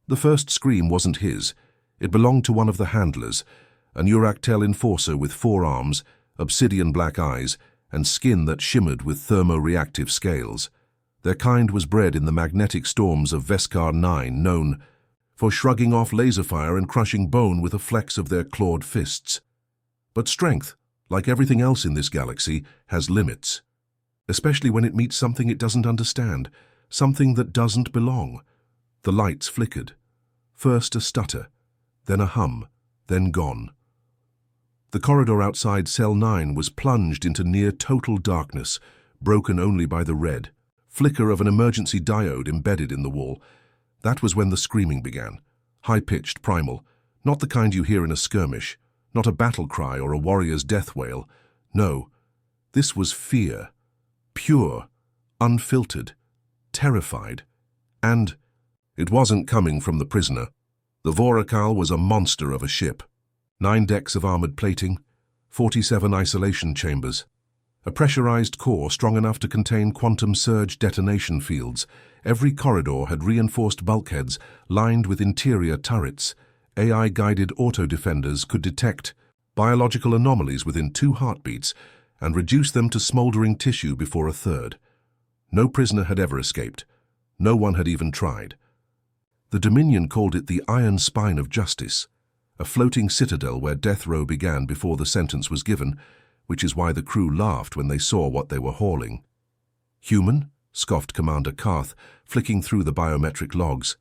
The first scream wasn't his. It belonged to one of the handlers, an Uractel enforcer with 4 arms, obsidian black eyes, and skin that shimmered with thermoreactive scales. Their kind was bred in the magnetic storms of Veskar 9, known for shrugging off laser fire and crushing bone with a flex of their clawed fists. But strength, like everything else in this galaxy, has limits, especially when it meets something it doesn't understand, something that doesn't belong. The lights flickered. First a stutter, then a hum, then gone. The corridor outside Cell 9 was plunged into near-total darkness, broken only by the red flicker of an emergency diode embedded in the wall. That was when the screaming began, high-pitched, primal, not the kind you hear in a skirmish, not a battle cry or a warrior's death wail. No, this was fear, pure, unfiltered, terrified. And it wasn't coming from the prisoner. The Vorakal was a monster of a ship. 9 decks of armored plating, 47 isolation chambers, a pressurized core strong enough to contain quantum surge detonation fields. Every corridor had reinforced bulkheads lined with interior turrets. AI-guided auto-defenders could detect biological anomalies within 2 heartbeats and reduce them to smoldering tissue before a third. No prisoner had ever escaped. No one had even tried. The Dominion called it the Iron Spine of Justice, a floating citadel where death row began before the sentence was given, which is why the crew laughed when they saw what they were hauling. Human? Scoffed Commander Karth, flicking through the biometric logs.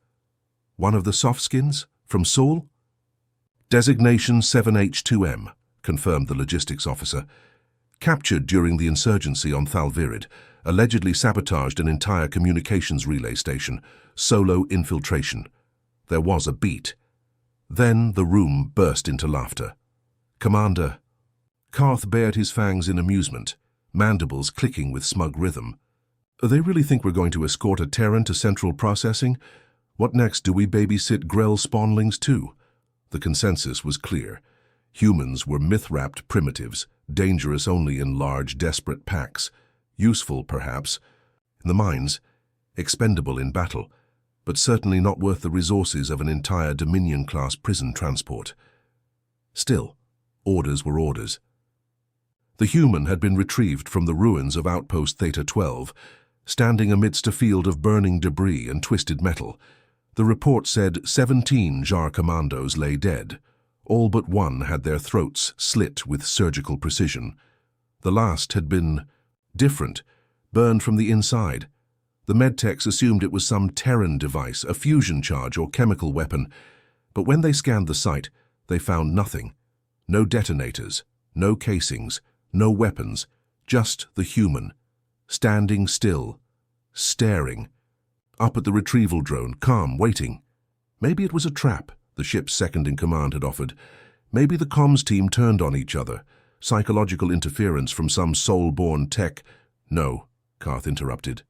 One of the softskins? From Saul? Designation 7H2M, confirmed the logistics officer. Captured during the insurgency on Thalvirid, allegedly sabotaged an entire communications relay station. Solo infiltration. There was a beat. Then the room burst into laughter. Commander. Karth bared his fangs in amusement, mandibles clicking with smug rhythm. They really think we're going to escort a Terran to central processing? What next, do we babysit Grell spawnlings too? The consensus was clear. Humans were myth-wrapped primitives, dangerous only in large, desperate packs. Useful, perhaps, in the mines, expendable in battle, but certainly not worth the resources of an entire Dominion-class prison transport. Still, orders were orders. The human had been retrieved from the ruins of Outpost Theta 12, standing amidst a field of burning debris and twisted metal. The report said 17 Jar commandos lay dead. All but one had their throats slit with surgical precision. The last had been different, burned from the inside. The medtechs assumed it was some Terran device, a fusion charge or chemical weapon, but when they scanned the site, they found nothing. No detonators, no casings, no weapons, just the human, standing still, staring, up at the retrieval drone, calm, waiting. Maybe it was a trap, the ship's second-in-command had offered. Maybe the comms team turned on each other, psychological interference from some soul-born tech. No, Karth interrupted.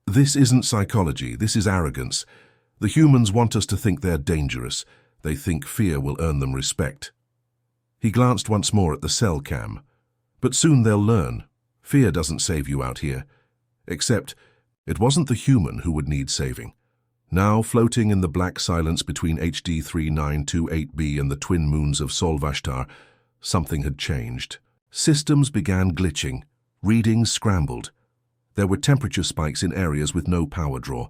This isn't psychology, this is arrogance. The humans want us to think they're dangerous. They think fear will earn them respect. He glanced once more at the cell cam. But soon they'll learn. Fear doesn't save you out here. Except, it wasn't the human who would need saving. Now, floating in the black silence between HD 3928b and the twin moons of Solvashtar, something had changed. Systems began glitching. Readings scrambled. There were temperature spikes in areas with no power draw.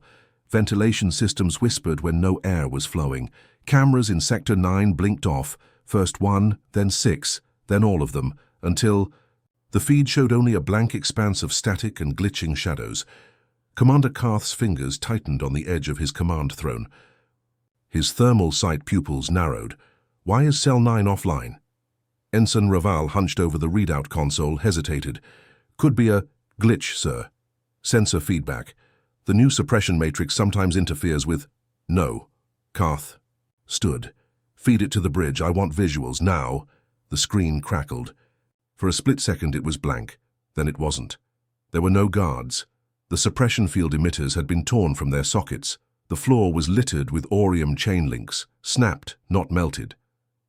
Ventilation systems whispered when no air was flowing. Cameras in Sector 9 blinked off, first 1, then 6, then all of them, until the feed showed only a blank expanse of static and glitching shadows. Commander Karth's fingers tightened on the edge of his command throne. His thermal sight pupils narrowed. Why is Cell 9 offline? Ensign Raval hunched over the readout console, hesitated. Could be a glitch, sir. Sensor feedback. The new suppression matrix sometimes interferes with... No. Karth stood. Feed it to the bridge. I want visuals, now. The screen crackled. For a split second it was blank. Then it wasn't. There were no guards. The suppression field emitters had been torn from their sockets. The floor was littered with Orium chain links, snapped, not melted.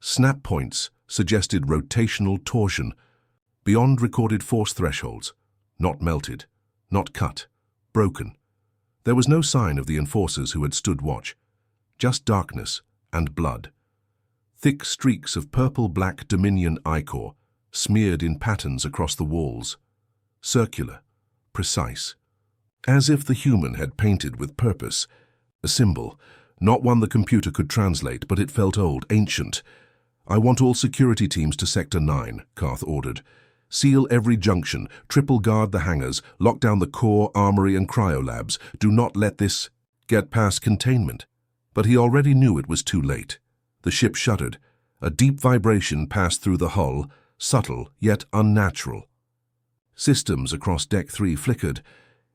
Snap points suggested rotational torsion, beyond recorded force thresholds. Not melted, not cut, broken. There was no sign of the enforcers who had stood watch. just darkness and blood. Thick streaks of purple-black Dominion ichor smeared in patterns across the walls. Circular, precise. As if the human had painted with purpose. A symbol, not one the computer could translate, but it felt old, ancient. "I want all security teams to Sector 9, Carth ordered. "Seal every junction, triple guard the hangars, lock down the core, armory and cryolabs. Do not let this get past containment." But he already knew it was too late. The ship shuddered. A deep vibration passed through the hull, subtle yet unnatural. Systems across Deck 3 flickered.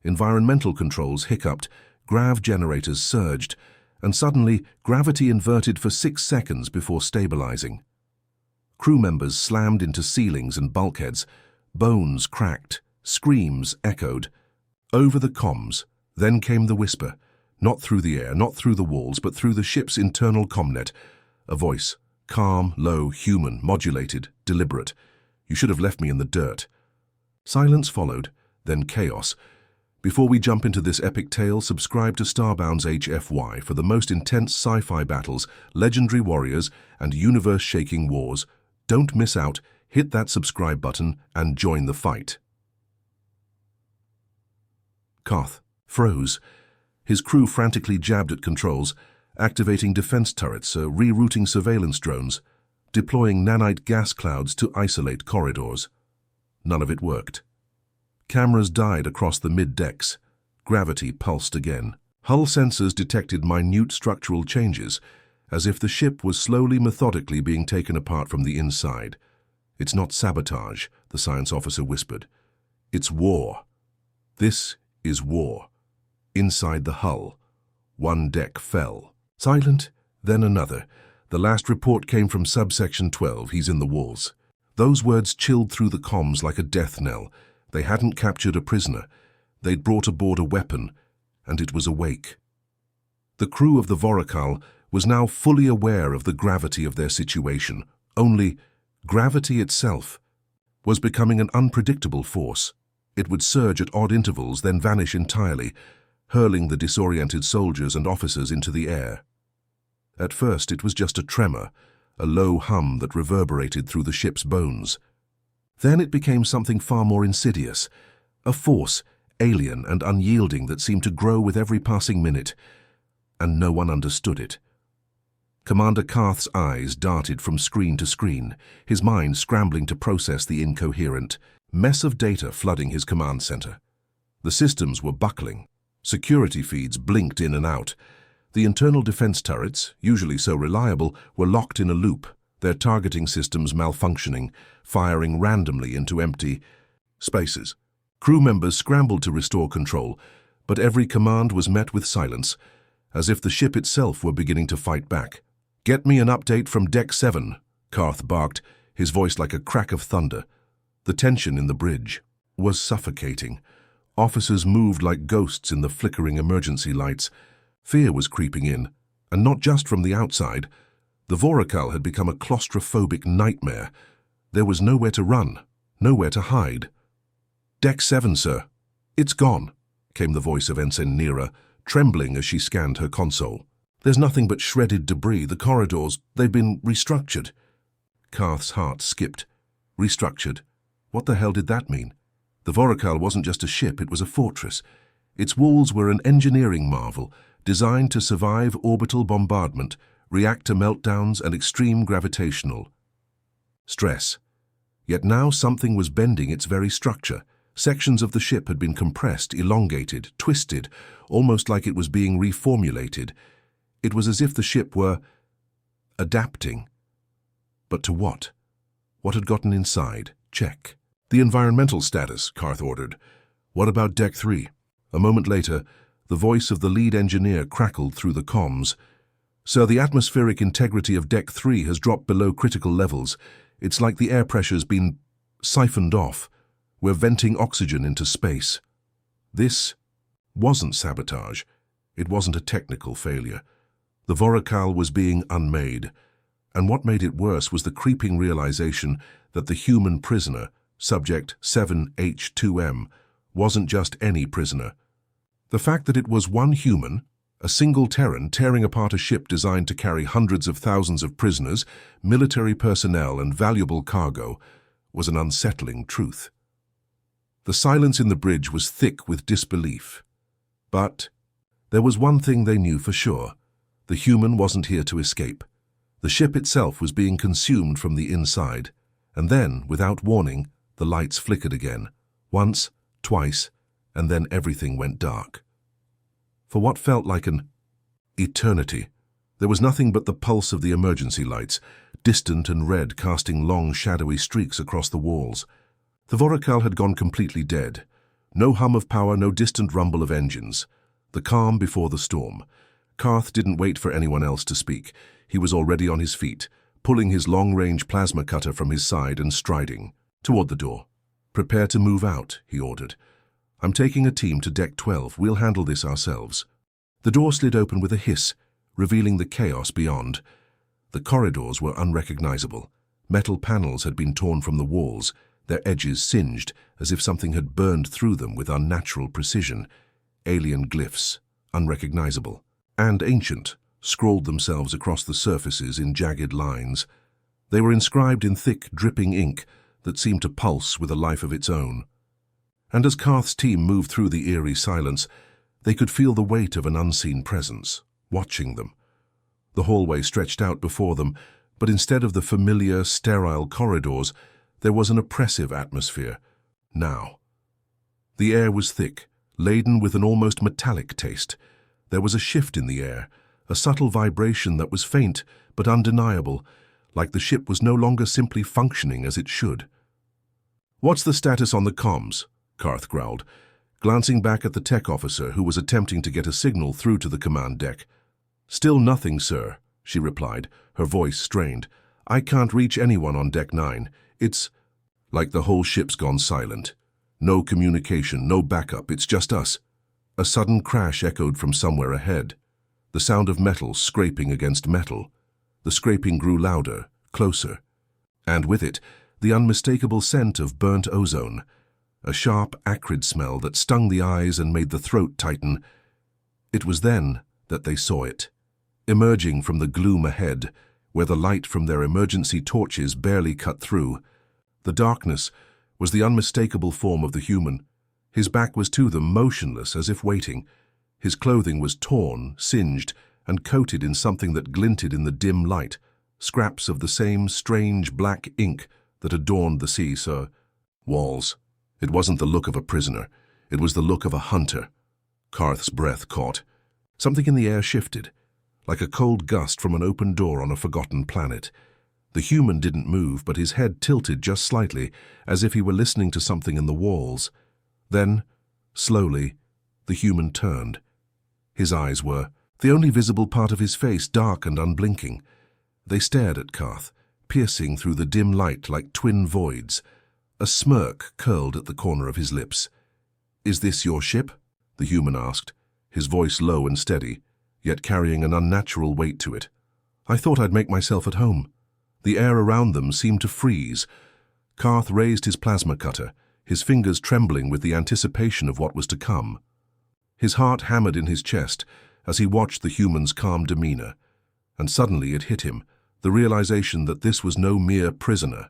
Environmental controls hiccuped, grav generators surged, and suddenly gravity inverted for 6 seconds before stabilizing. Crew members slammed into ceilings and bulkheads. Bones cracked. Screams echoed. Over the comms, then came the whisper. Not through the air, not through the walls, but through the ship's internal comnet. A voice, calm, low, human, modulated, deliberate. "You should have left me in the dirt." Silence followed, then chaos. Before we jump into this epic tale, subscribe to Starbound's HFY for the most intense sci-fi battles, legendary warriors, and universe-shaking wars. Don't miss out, hit that subscribe button, and join the fight. Carth froze. His crew frantically jabbed at controls, activating defense turrets, rerouting surveillance drones, deploying nanite gas clouds to isolate corridors. None of it worked. Cameras died across the mid-decks. Gravity pulsed again. Hull sensors detected minute structural changes, as if the ship was slowly, methodically being taken apart from the inside. "It's not sabotage," the science officer whispered. "It's war. This is war." Inside the hull, one deck fell. Silent, then another. The last report came from subsection 12, "He's in the walls." Those words chilled through the comms like a death knell. They hadn't captured a prisoner. They'd brought aboard a weapon, and it was awake. The crew of the Vorakal was now fully aware of the gravity of their situation. Only gravity itself was becoming an unpredictable force. It would surge at odd intervals, then vanish entirely, hurling the disoriented soldiers and officers into the air. At first it was just a tremor, a low hum that reverberated through the ship's bones. Then it became something far more insidious, a force, alien and unyielding, that seemed to grow with every passing minute, and no one understood it. Commander Carth's eyes darted from screen to screen, his mind scrambling to process the incoherent mess of data flooding his command center. The systems were buckling. Security feeds blinked in and out. The internal defense turrets, usually so reliable, were locked in a loop, their targeting systems malfunctioning, firing randomly into empty spaces. Crew members scrambled to restore control, but every command was met with silence, as if the ship itself were beginning to fight back. "Get me an update from Deck 7, Carth barked, his voice like a crack of thunder. The tension in the bridge was suffocating. Officers moved like ghosts in the flickering emergency lights. Fear was creeping in, and not just from the outside. The Vorakal had become a claustrophobic nightmare. There was nowhere to run, nowhere to hide. "Deck 7, sir." "It's gone," came the voice of Ensign Nira, trembling as she scanned her console. "There's nothing but shredded debris. The corridors, they've been restructured." Carth's heart skipped. Restructured? What the hell did that mean? The Vorakal wasn't just a ship, it was a fortress. Its walls were an engineering marvel, designed to survive orbital bombardment, reactor meltdowns, and extreme gravitational stress. Yet now something was bending its very structure. Sections of the ship had been compressed, elongated, twisted, almost like it was being reformulated. It was as if the ship were adapting. But to what? What had gotten inside? Check. "The environmental status," Carth ordered. "What about Deck 3? A moment later, the voice of the lead engineer crackled through the comms. "Sir, the atmospheric integrity of Deck 3 has dropped below critical levels. It's like the air pressure's been siphoned off. We're venting oxygen into space." This wasn't sabotage. It wasn't a technical failure. The Vorakal was being unmade. And what made it worse was the creeping realization that the human prisoner, Subject 7H2M, wasn't just any prisoner. The fact that it was one human, A single Terran tearing apart a ship designed to carry hundreds of thousands of prisoners, military personnel, and valuable cargo was an unsettling truth. The silence in the bridge was thick with disbelief. But there was one thing they knew for sure. The human wasn't here to escape. The ship itself was being consumed from the inside. And then, without warning, the lights flickered again. Once, twice, and then everything went dark. For what felt like an eternity, there was nothing but the pulse of the emergency lights, distant and red, casting long, shadowy streaks across the walls. The Voracal had gone completely dead. No hum of power, no distant rumble of engines. The calm before the storm. Karth didn't wait for anyone else to speak. He was already on his feet, pulling his long-range plasma cutter from his side and striding toward the door. "Prepare to move out," he ordered. "I'm taking a team to Deck 12. We'll handle this ourselves." The door slid open with a hiss, revealing the chaos beyond. The corridors were unrecognizable. Metal panels had been torn from the walls, their edges singed as if something had burned through them with unnatural precision. Alien glyphs, unrecognizable and ancient, scrawled themselves across the surfaces in jagged lines. They were inscribed in thick, dripping ink that seemed to pulse with a life of its own. And as Karth's team moved through the eerie silence, they could feel the weight of an unseen presence, watching them. The hallway stretched out before them, but instead of the familiar, sterile corridors, there was an oppressive atmosphere. Now. The air was thick, laden with an almost metallic taste. There was a shift in the air, a subtle vibration that was faint but undeniable, like the ship was no longer simply functioning as it should. "What's the status on the comms?" Karth growled, glancing back at the tech officer who was attempting to get a signal through to the command deck. "Still nothing, sir," she replied, her voice strained. "I can't reach anyone on Deck 9. It's like the whole ship's gone silent. No communication, no backup, it's just us." A sudden crash echoed from somewhere ahead. The sound of metal scraping against metal. The scraping grew louder, closer. And with it, the unmistakable scent of burnt ozone. A sharp, acrid smell that stung the eyes and made the throat tighten. It was then that they saw it, emerging from the gloom ahead, where the light from their emergency torches barely cut through. The darkness was the unmistakable form of the human. His back was to them, motionless, as if waiting. His clothing was torn, singed, and coated in something that glinted in the dim light, scraps of the same strange black ink that adorned the sea walls. It wasn't the look of a prisoner. It was the look of a hunter. Karth's breath caught. Something in the air shifted, like a cold gust from an open door on a forgotten planet. The human didn't move, but his head tilted just slightly, as if he were listening to something in the walls. Then, slowly, the human turned. His eyes were, the only visible part of his face, dark and unblinking. They stared at Karth, piercing through the dim light like twin voids. A smirk curled at the corner of his lips. "Is this your ship?" the human asked, his voice low and steady, yet carrying an unnatural weight to it. "I thought I'd make myself at home." The air around them seemed to freeze. Karth raised his plasma cutter, his fingers trembling with the anticipation of what was to come. His heart hammered in his chest as he watched the human's calm demeanor, and suddenly it hit him, the realization that this was no mere prisoner.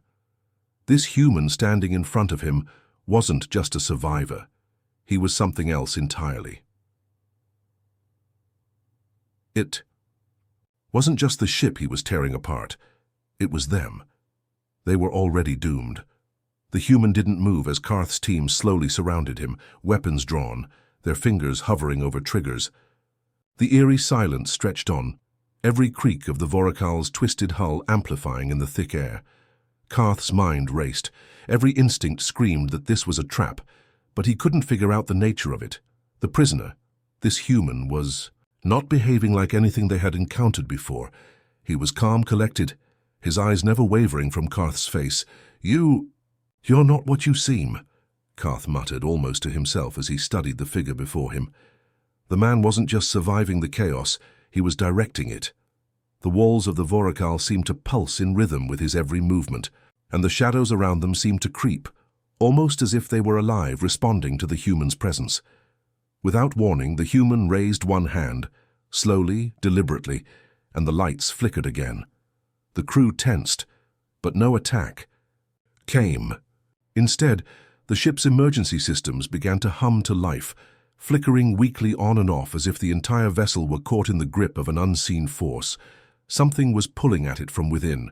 This human standing in front of him wasn't just a survivor. He was something else entirely. It wasn't just the ship he was tearing apart. It was them. They were already doomed. The human didn't move as Karth's team slowly surrounded him, weapons drawn, their fingers hovering over triggers. The eerie silence stretched on, every creak of the Voracal's twisted hull amplifying in the thick air. Karth's mind raced. Every instinct screamed that this was a trap, but he couldn't figure out the nature of it. The prisoner, this human, was not behaving like anything they had encountered before. He was calm, collected, his eyes never wavering from Karth's face. You're not what you seem," Karth muttered almost to himself as he studied the figure before him. The man wasn't just surviving the chaos, he was directing it. The walls of the Voracal seemed to pulse in rhythm with his every movement, and the shadows around them seemed to creep, almost as if they were alive, responding to the human's presence. Without warning, the human raised one hand, slowly, deliberately, and the lights flickered again. The crew tensed, but no attack came. Instead, the ship's emergency systems began to hum to life, flickering weakly on and off as if the entire vessel were caught in the grip of an unseen force. Something was pulling at it from within.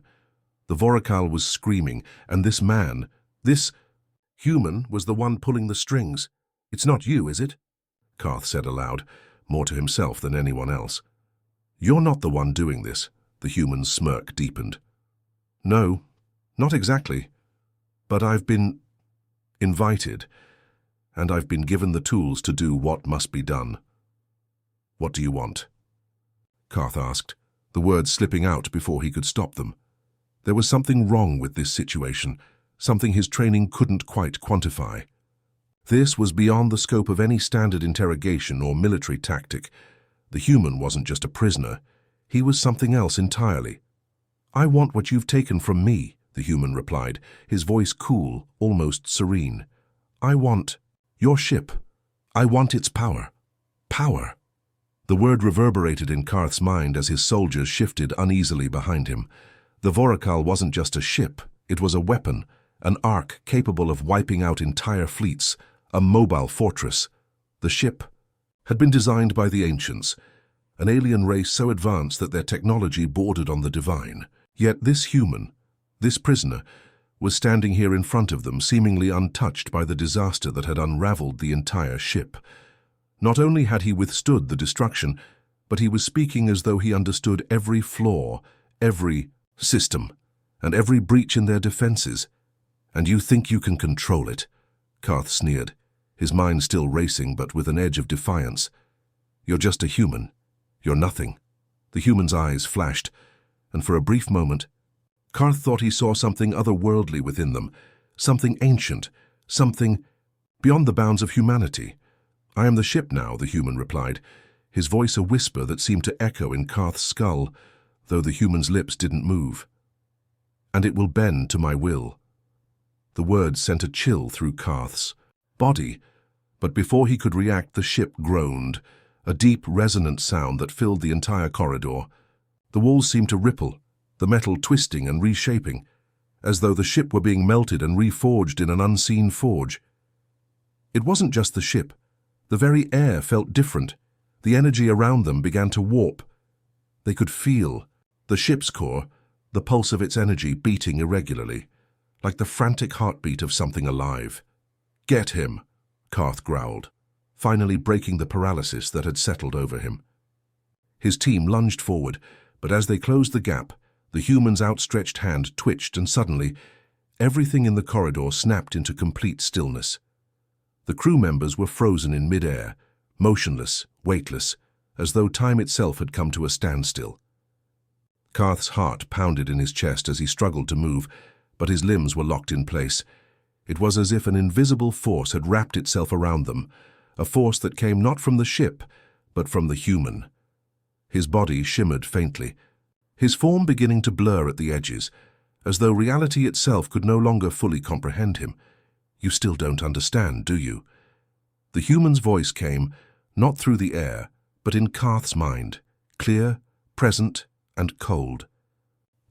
The Voracal was screaming, and this man, this human, was the one pulling the strings. "It's not you, is it?" Karth said aloud, more to himself than anyone else. "You're not the one doing this," the human's smirk deepened. "No, not exactly. But I've been invited, and I've been given the tools to do what must be done." "What do you want?" Karth asked, the words slipping out before he could stop them. There was something wrong with this situation, something his training couldn't quite quantify. This was beyond the scope of any standard interrogation or military tactic. The human wasn't just a prisoner. He was something else entirely. "I want what you've taken from me," the human replied, his voice cool, almost serene. "I want your ship. I want its power." Power. The word reverberated in Karth's mind as his soldiers shifted uneasily behind him. The Voracal wasn't just a ship, it was a weapon, an ark capable of wiping out entire fleets, a mobile fortress. The ship had been designed by the ancients, an alien race so advanced that their technology bordered on the divine. Yet this human, this prisoner, was standing here in front of them, seemingly untouched by the disaster that had unraveled the entire ship. Not only had he withstood the destruction, but he was speaking as though he understood every flaw, every system, and every breach in their defenses. "And you think you can control it?" Karth sneered, his mind still racing but with an edge of defiance. "You're just a human. You're nothing." The human's eyes flashed, and for a brief moment, Karth thought he saw something otherworldly within them, something ancient, something beyond the bounds of humanity. "I am the ship now," the human replied, his voice a whisper that seemed to echo in Karth's skull, though the human's lips didn't move. "And it will bend to my will." The words sent a chill through Karth's body, but before he could react, the ship groaned, a deep, resonant sound that filled the entire corridor. The walls seemed to ripple, the metal twisting and reshaping, as though the ship were being melted and reforged in an unseen forge. It wasn't just the ship. The very air felt different. The energy around them began to warp. They could feel the ship's core, the pulse of its energy beating irregularly, like the frantic heartbeat of something alive. "Get him," Karth growled, finally breaking the paralysis that had settled over him. His team lunged forward, but as they closed the gap, the human's outstretched hand twitched and suddenly, everything in the corridor snapped into complete stillness. The crew members were frozen in mid-air, motionless, weightless, as though time itself had come to a standstill. Karth's heart pounded in his chest as he struggled to move, but his limbs were locked in place. It was as if an invisible force had wrapped itself around them, a force that came not from the ship, but from the human. His body shimmered faintly, his form beginning to blur at the edges, as though reality itself could no longer fully comprehend him. "You still don't understand, do you?" The human's voice came, not through the air, but in Karth's mind, clear, present, and cold.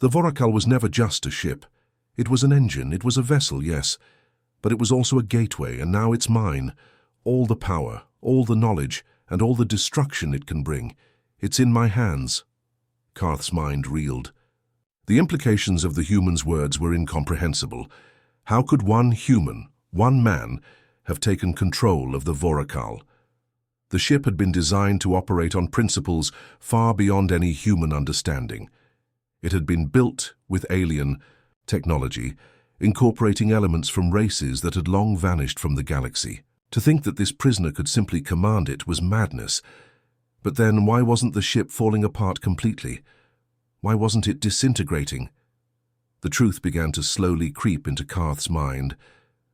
The Voracal was never just a ship. It was an engine, it was a vessel, yes, but it was also a gateway, and now it's mine. All the power, all the knowledge, and all the destruction it can bring. It's in my hands. Karth's mind reeled. The implications of the human's words were incomprehensible. How could one human, one man, have taken control of the Voracal? The ship had been designed to operate on principles far beyond any human understanding. It had been built with alien technology, incorporating elements from races that had long vanished from the galaxy. To think that this prisoner could simply command it was madness. But then, why wasn't the ship falling apart completely? Why wasn't it disintegrating? The truth began to slowly creep into Karth's mind,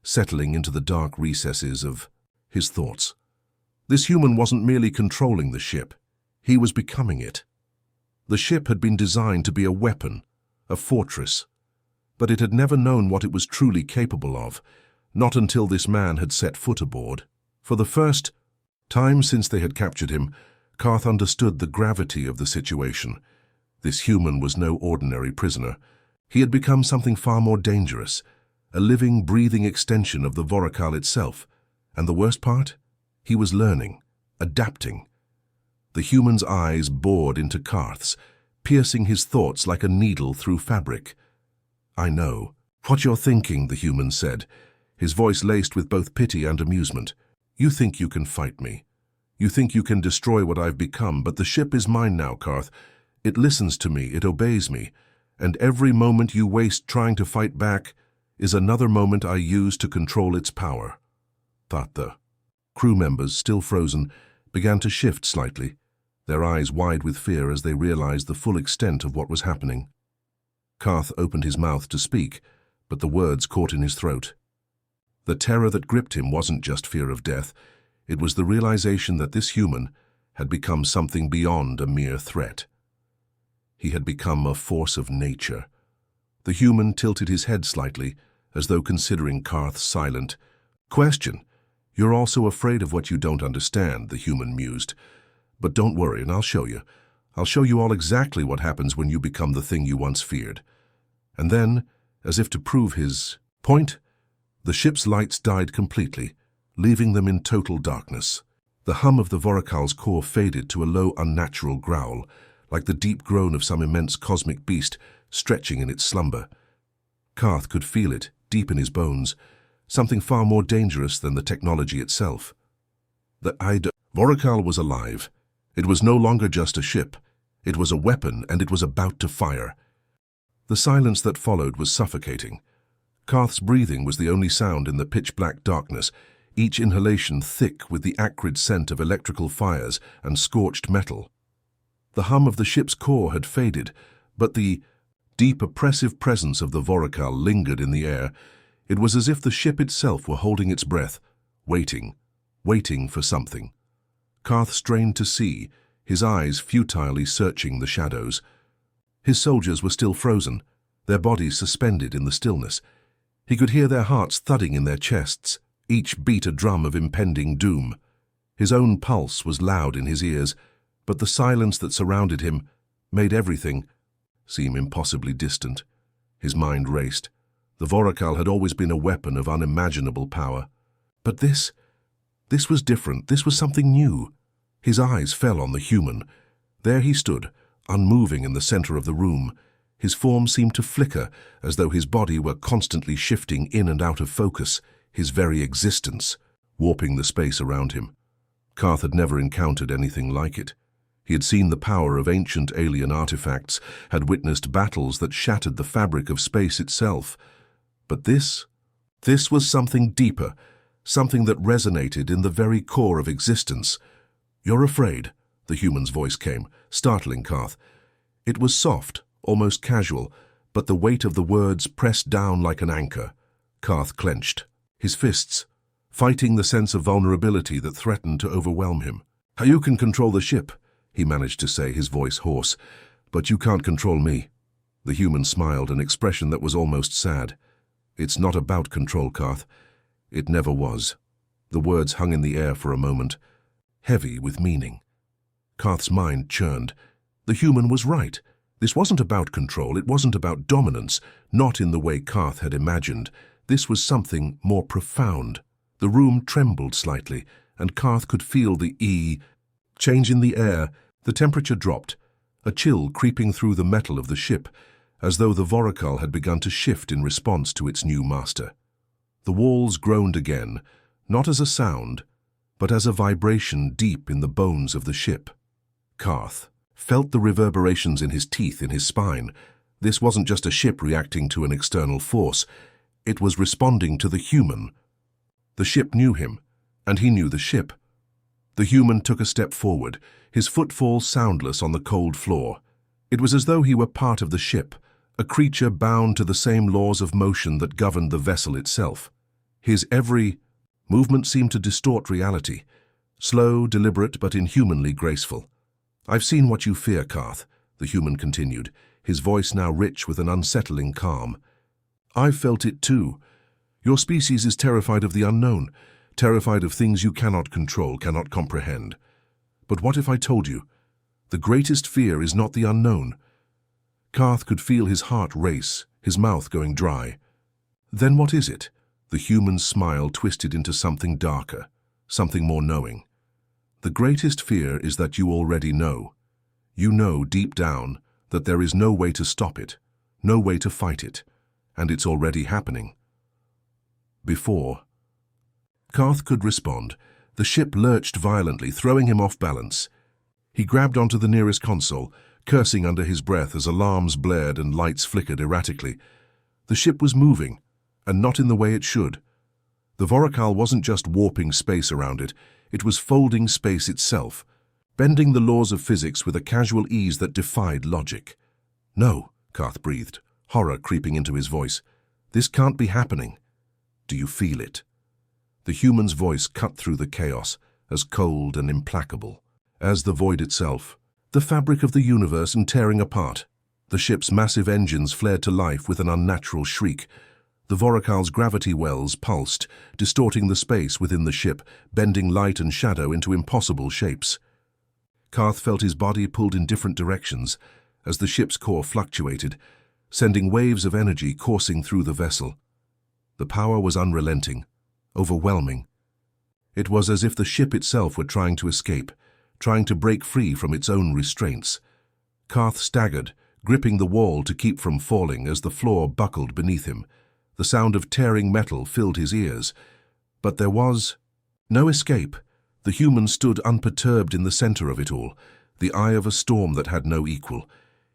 settling into the dark recesses of his thoughts. This human wasn't merely controlling the ship, he was becoming it. The ship had been designed to be a weapon, a fortress, but it had never known what it was truly capable of, not until this man had set foot aboard. For the first time since they had captured him, Karth understood the gravity of the situation. This human was no ordinary prisoner. He had become something far more dangerous, a living, breathing extension of the Vorakal itself. And the worst part? He was learning, adapting. The human's eyes bored into Karth's, piercing his thoughts like a needle through fabric. "I know what you're thinking," the human said, his voice laced with both pity and amusement. "You think you can fight me. You think you can destroy what I've become, but the ship is mine now, Karth. It listens to me, it obeys me, and every moment you waste trying to fight back is another moment I use to control its power." The crew members, still frozen, began to shift slightly, their eyes wide with fear as they realized the full extent of what was happening. Karth opened his mouth to speak, but the words caught in his throat. The terror that gripped him wasn't just fear of death. It was the realization that this human had become something beyond a mere threat. He had become a force of nature. The human tilted his head slightly, as though considering Karth's silent question. "You're also afraid of what you don't understand," the human mused. "But don't worry, and I'll show you. I'll show you all exactly what happens when you become the thing you once feared." And then, as if to prove his point, the ship's lights died completely, leaving them in total darkness. The hum of the Vorakal's core faded to a low, unnatural growl, like the deep groan of some immense cosmic beast stretching in its slumber. Karth could feel it, deep in his bones, something far more dangerous than the technology itself. The Vorakal was alive. It was no longer just a ship. It was a weapon, and it was about to fire. The silence that followed was suffocating. Karth's breathing was the only sound in the pitch-black darkness, each inhalation thick with the acrid scent of electrical fires and scorched metal. The hum of the ship's core had faded, but the deep, oppressive presence of the Vorakal lingered in the air. It was as if the ship itself were holding its breath, waiting for something. Karth strained to see, his eyes futilely searching the shadows. His soldiers were still frozen, their bodies suspended in the stillness. He could hear their hearts thudding in their chests, each beat a drum of impending doom. His own pulse was loud in his ears, but the silence that surrounded him made everything seem impossibly distant. His mind raced. The Vorakal had always been a weapon of unimaginable power. But this was different. This was something new. His eyes fell on the human. There he stood, unmoving in the center of the room. His form seemed to flicker, as though his body were constantly shifting in and out of focus, his very existence warping the space around him. Karth had never encountered anything like it. He had seen the power of ancient alien artifacts, had witnessed battles that shattered the fabric of space itself. But this was something deeper, something that resonated in the very core of existence. "You're afraid," the human's voice came, startling Karth. It was soft, almost casual, but the weight of the words pressed down like an anchor. Karth clenched, his fists, fighting the sense of vulnerability that threatened to overwhelm him. "You can control the ship," he managed to say, his voice hoarse, "but you can't control me." The human smiled, an expression that was almost sad. "It's not about control, Karth. It never was." The words hung in the air for a moment, heavy with meaning. Karth's mind churned. The human was right. This wasn't about control, it wasn't about dominance, not in the way Karth had imagined. This was something more profound. The room trembled slightly, and Karth could feel the change in the air. The temperature dropped, a chill creeping through the metal of the ship, as though the Vorakal had begun to shift in response to its new master. The walls groaned again, not as a sound, but as a vibration deep in the bones of the ship. Karth felt the reverberations in his teeth, in his spine. This wasn't just a ship reacting to an external force. It was responding to the human. The ship knew him, and he knew the ship. The human took a step forward, his footfall soundless on the cold floor. It was as though he were part of the ship, a creature bound to the same laws of motion that governed the vessel itself. His every movement seemed to distort reality, slow, deliberate, but inhumanly graceful. "I've seen what you fear, Karth," the human continued, his voice now rich with an unsettling calm. "I've felt it too. Your species is terrified of the unknown, terrified of things you cannot control, cannot comprehend. But what if I told you? The greatest fear is not the unknown. Karth could feel his heart race, his mouth going dry. Then what is it? The human's smile twisted into something darker, something more knowing. The greatest fear is that you already know. You know deep down that there is no way to stop it, no way to fight it, and it's already happening. Before Karth could respond, the ship lurched violently, throwing him off balance. He grabbed onto the nearest console, cursing under his breath as alarms blared and lights flickered erratically. The ship was moving, and not in the way it should. The Voracal wasn't just warping space around it, it was folding space itself, bending the laws of physics with a casual ease that defied logic. No, Karth breathed, horror creeping into his voice. This can't be happening. Do you feel it? The human's voice cut through the chaos, as cold and implacable as the void itself, the fabric of the universe and tearing apart. The ship's massive engines flared to life with an unnatural shriek. The Voracal's gravity wells pulsed, distorting the space within the ship, bending light and shadow into impossible shapes. Karth felt his body pulled in different directions as the ship's core fluctuated, sending waves of energy coursing through the vessel. The power was unrelenting, overwhelming. It was as if the ship itself were trying to escape, trying to break free from its own restraints. Karth staggered, gripping the wall to keep from falling as the floor buckled beneath him. The sound of tearing metal filled his ears. But there was no escape. The human stood unperturbed in the center of it all, the eye of a storm that had no equal.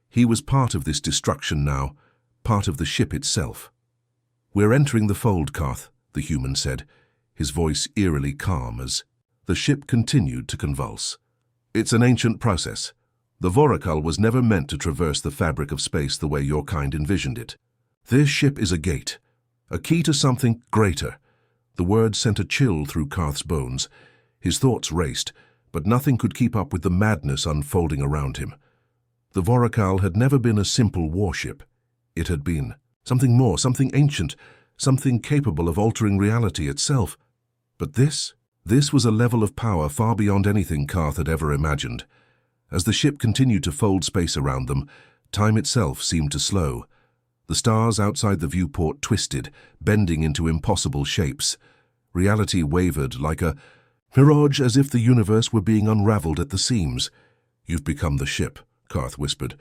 He was part of this destruction now, part of the ship itself. "We're entering the fold, Karth," the human said, his voice eerily calm as the ship continued to convulse. "It's an ancient process. The Voracal was never meant to traverse the fabric of space the way your kind envisioned it. This ship is a gate, a key to something greater." The word sent a chill through Karth's bones. His thoughts raced, but nothing could keep up with the madness unfolding around him. The Voracal had never been a simple warship. It had been something more, something ancient, something capable of altering reality itself. But this was a level of power far beyond anything Karth had ever imagined. As the ship continued to fold space around them, time itself seemed to slow. The stars outside the viewport twisted, bending into impossible shapes. Reality wavered like a mirage, as if the universe were being unraveled at the seams. "You've become the ship," Karth whispered,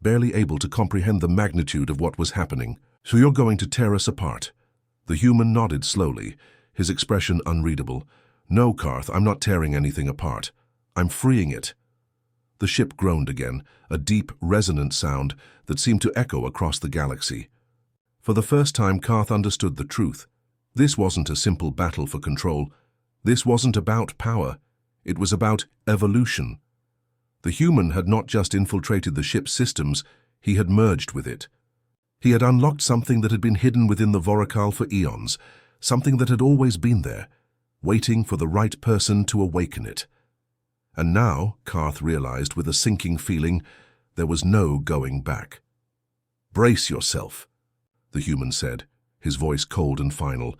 barely able to comprehend the magnitude of what was happening. "So you're going to tear us apart?" The human nodded slowly, his expression unreadable. "No, Karth, I'm not tearing anything apart. I'm freeing it." The ship groaned again, a deep, resonant sound that seemed to echo across the galaxy. For the first time, Karth understood the truth. This wasn't a simple battle for control. This wasn't about power. It was about evolution. The human had not just infiltrated the ship's systems, he had merged with it. He had unlocked something that had been hidden within the Voracal for eons, something that had always been there, waiting for the right person to awaken it. And now, Karth realized with a sinking feeling, there was no going back. "Brace yourself," the human said, his voice cold and final.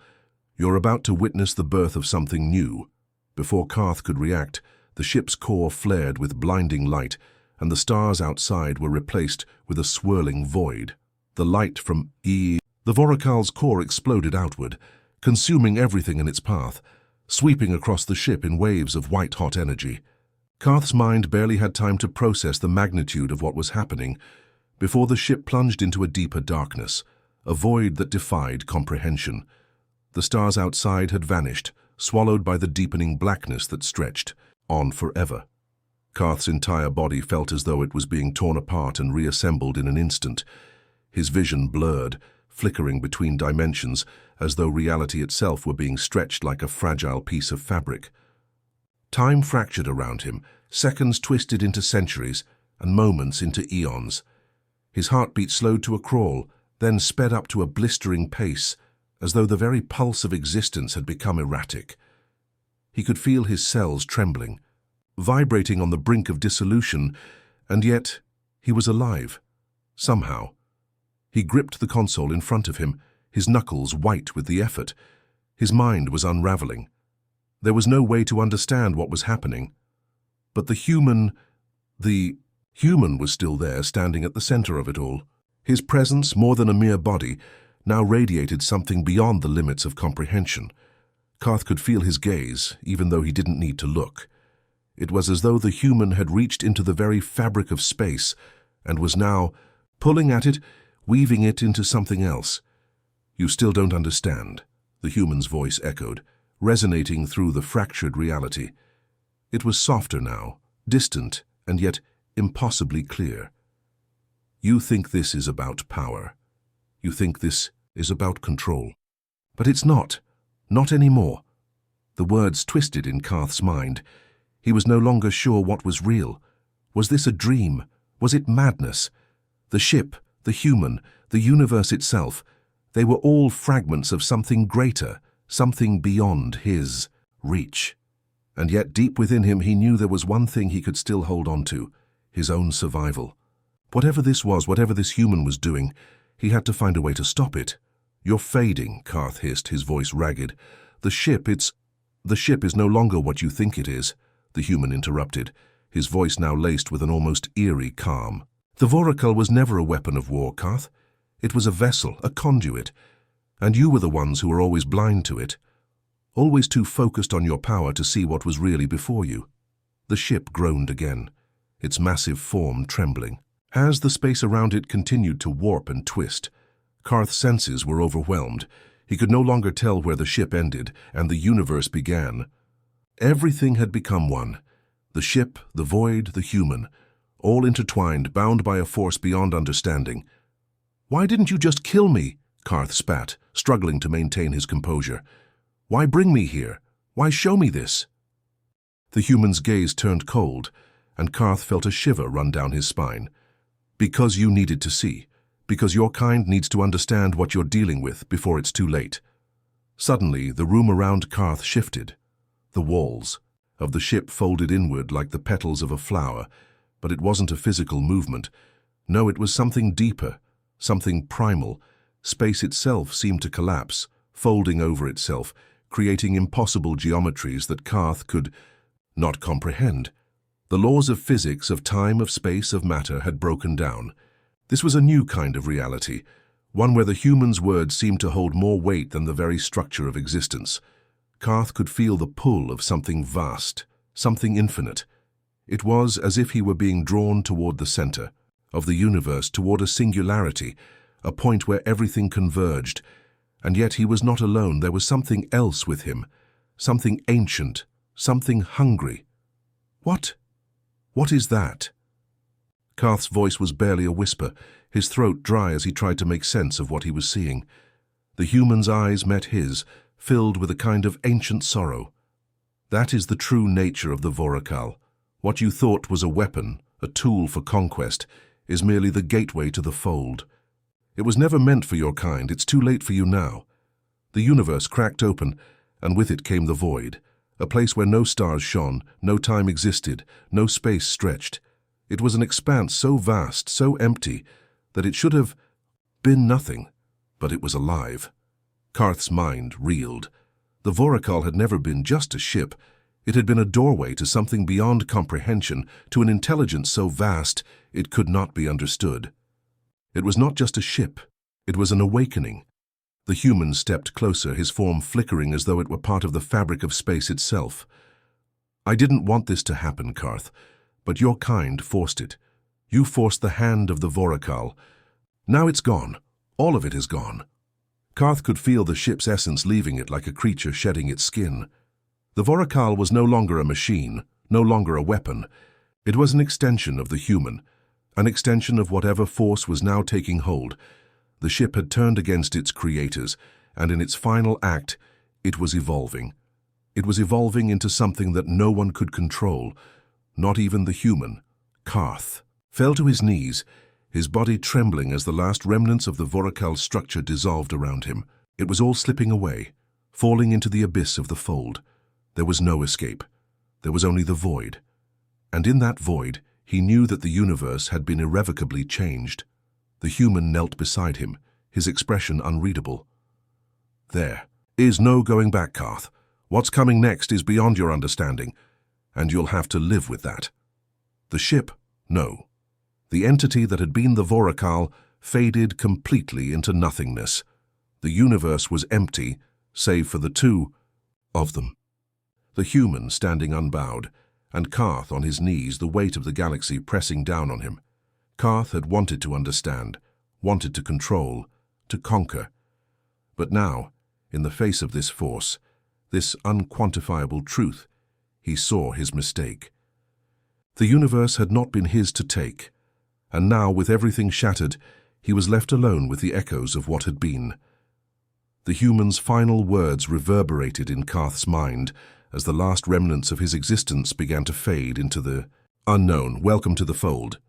"You're about to witness the birth of something new." Before Karth could react, the ship's core flared with blinding light, and the stars outside were replaced with a swirling void. The light from the Voracal's core exploded outward, consuming everything in its path, sweeping across the ship in waves of white-hot energy. Karth's mind barely had time to process the magnitude of what was happening before the ship plunged into a deeper darkness, a void that defied comprehension. The stars outside had vanished, swallowed by the deepening blackness that stretched on forever. Karth's entire body felt as though it was being torn apart and reassembled in an instant. His vision blurred, flickering between dimensions, as though reality itself were being stretched like a fragile piece of fabric. Time fractured around him, seconds twisted into centuries, and moments into eons. His heartbeat slowed to a crawl, then sped up to a blistering pace, as though the very pulse of existence had become erratic. He could feel his cells trembling, vibrating on the brink of dissolution, and yet he was alive, somehow. He gripped the console in front of him, his knuckles white with the effort. His mind was unraveling. There was no way to understand what was happening. But the human was still there, standing at the center of it all. His presence, more than a mere body, now radiated something beyond the limits of comprehension. Karth could feel his gaze, even though he didn't need to look. It was as though the human had reached into the very fabric of space and was now pulling at it, weaving it into something else. "You still don't understand," the human's voice echoed, resonating through the fractured reality. It was softer now, distant, and yet impossibly clear. "You think this is about power. You think this is about control. But it's not. Not anymore." The words twisted in Karth's mind. He was no longer sure what was real. Was this a dream? Was it madness? The ship, the human, the universe itself, they were all fragments of something greater, something beyond his reach. And yet deep within him he knew there was one thing he could still hold on to, his own survival. Whatever this was, whatever this human was doing, he had to find a way to stop it. "You're fading," Karth hissed, his voice ragged. The ship is no longer what you think it is," the human interrupted, his voice now laced with an almost eerie calm. "The Voracal was never a weapon of war, Karth. It was a vessel, a conduit, and you were the ones who were always blind to it, always too focused on your power to see what was really before you." The ship groaned again, its massive form trembling. As the space around it continued to warp and twist, Karth's senses were overwhelmed. He could no longer tell where the ship ended and the universe began. Everything had become one. The ship, the void, the human, all intertwined, bound by a force beyond understanding. "Why didn't you just kill me?" Karth spat, struggling to maintain his composure. "Why bring me here? Why show me this?" The human's gaze turned cold, and Karth felt a shiver run down his spine. "Because you needed to see. Because your kind needs to understand what you're dealing with before it's too late." Suddenly, the room around Karth shifted. The walls of the ship folded inward like the petals of a flower, but it wasn't a physical movement. No, it was something deeper, something primal. Space itself seemed to collapse, folding over itself, creating impossible geometries that Karth could not comprehend. The laws of physics, of time, of space, of matter had broken down. This was a new kind of reality, one where the human's words seemed to hold more weight than the very structure of existence. Karth could feel the pull of something vast, something infinite. It was as if he were being drawn toward the center of the universe, toward a singularity, a point where everything converged. And yet he was not alone. There was something else with him, something ancient, something hungry. What is that?" Karth's voice was barely a whisper, his throat dry as he tried to make sense of what he was seeing. The human's eyes met his, filled with a kind of ancient sorrow. "That is the true nature of the Voracal. What you thought was a weapon, a tool for conquest, is merely the gateway to the fold. It was never meant for your kind. It's too late for you now." The universe cracked open, and with it came the void, a place where no stars shone, no time existed, no space stretched. It was an expanse so vast, so empty, that it should have been nothing, but it was alive. Karth's mind reeled. The Voracal had never been just a ship. It had been a doorway to something beyond comprehension, to an intelligence so vast it could not be understood. It was not just a ship. It was an awakening. The human stepped closer, his form flickering as though it were part of the fabric of space itself. "I didn't want this to happen, Karth, but your kind forced it. You forced the hand of the Voracal. Now it's gone. All of it is gone." Karth could feel the ship's essence leaving it like a creature shedding its skin. The Voracal was no longer a machine, no longer a weapon. It was an extension of the human, an extension of whatever force was now taking hold. The ship had turned against its creators, and in its final act, it was evolving. It was evolving into something that no one could control, not even the human. Karth fell to his knees, his body trembling as the last remnants of the Voracal structure dissolved around him. It was all slipping away, falling into the abyss of the fold. There was no escape. There was only the void. And in that void, he knew that the universe had been irrevocably changed. The human knelt beside him, his expression unreadable. "There is no going back, Karth. What's coming next is beyond your understanding. and you'll have to live with that. The ship, no. The entity that had been the Vorakal faded completely into nothingness. The universe was empty, save for the two of them. The human standing unbowed, and Karth on his knees, the weight of the galaxy pressing down on him. Karth had wanted to understand, wanted to control, to conquer. But now, in the face of this force, this unquantifiable truth, he saw his mistake. The universe had not been his to take, and now, with everything shattered, he was left alone with the echoes of what had been. The human's final words reverberated in Karth's mind as the last remnants of his existence began to fade into the unknown. Welcome to the fold.